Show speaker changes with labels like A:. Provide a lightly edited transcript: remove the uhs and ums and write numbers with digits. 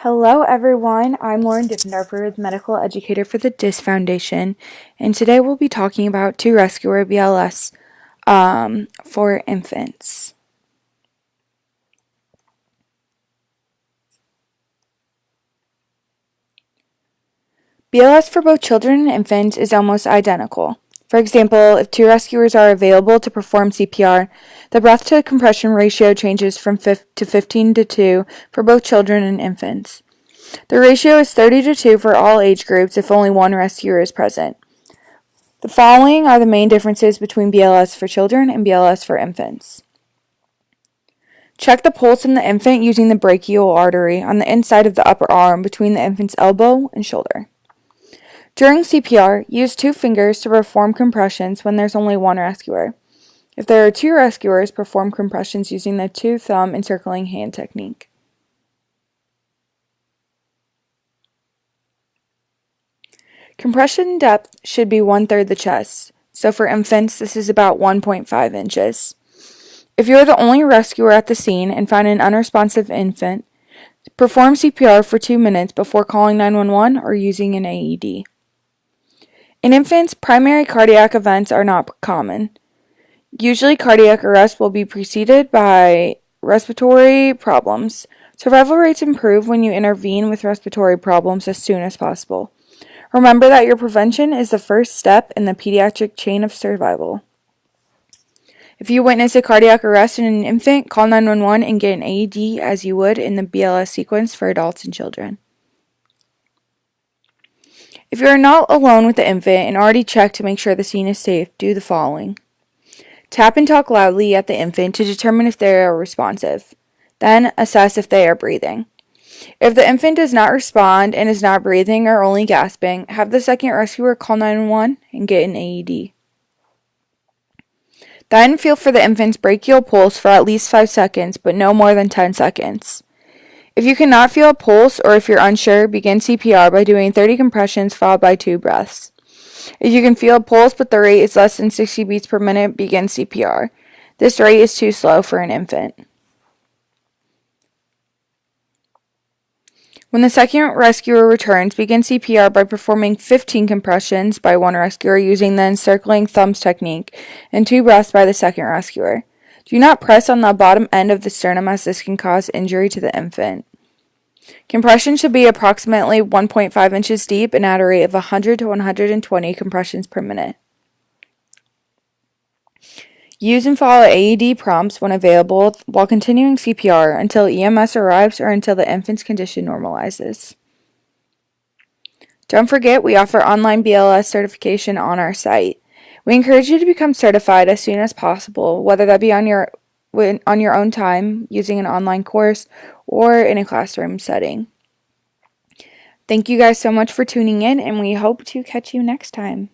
A: Hello everyone, I'm Lauren Dippendorfer, medical educator for the DIS Foundation, and today we'll be talking about Two-Rescuer BLS for infants. BLS for both children and infants is almost identical. For example, if two rescuers are available to perform CPR, the breath-to-compression ratio changes from 15 to 2 for both children and infants. The ratio is 30 to 2 for all age groups if only one rescuer is present. The following are the main differences between BLS for children and BLS for infants. Check the pulse in the infant using the brachial artery on the inside of the upper arm between the infant's elbow and shoulder. During CPR, use 2 fingers to perform compressions when there's only one rescuer. If there are 2 rescuers, perform compressions using the 2-thumb encircling hand technique. Compression depth should be 1/3 the chest, so for infants this is about 1.5 inches. If you are the only rescuer at the scene and find an unresponsive infant, perform CPR for 2 minutes before calling 911 or using an AED. In infants, primary cardiac events are not common. Usually cardiac arrest will be preceded by respiratory problems. Survival rates improve when you intervene with respiratory problems as soon as possible. Remember that your prevention is the first step in the pediatric chain of survival. If you witness a cardiac arrest in an infant, call 911 and get an AED as you would in the BLS sequence for adults and children. If you are not alone with the infant and already checked to make sure the scene is safe, do the following. Tap and talk loudly at the infant to determine if they are responsive. Then assess if they are breathing. If the infant does not respond and is not breathing or only gasping, have the second rescuer call 911 and get an AED. Then feel for the infant's brachial pulse for at least 5 seconds, but no more than 10 seconds. If you cannot feel a pulse or if you're unsure, begin CPR by doing 30 compressions followed by 2 breaths. If you can feel a pulse but the rate is less than 60 beats per minute, begin CPR. This rate is too slow for an infant. When the second rescuer returns, begin CPR by performing 15 compressions by one rescuer using the encircling thumbs technique and 2 breaths by the second rescuer. Do not press on the bottom end of the sternum as this can cause injury to the infant. Compression should be approximately 1.5 inches deep and at a rate of 100 to 120 compressions per minute. Use and follow AED prompts when available while continuing CPR until EMS arrives or until the infant's condition normalizes. Don't forget, we offer online BLS certification on our site. We encourage you to become certified as soon as possible, whether that be on your own time, using an online course, or in a classroom setting. Thank you guys so much for tuning in, and we hope to catch you next time.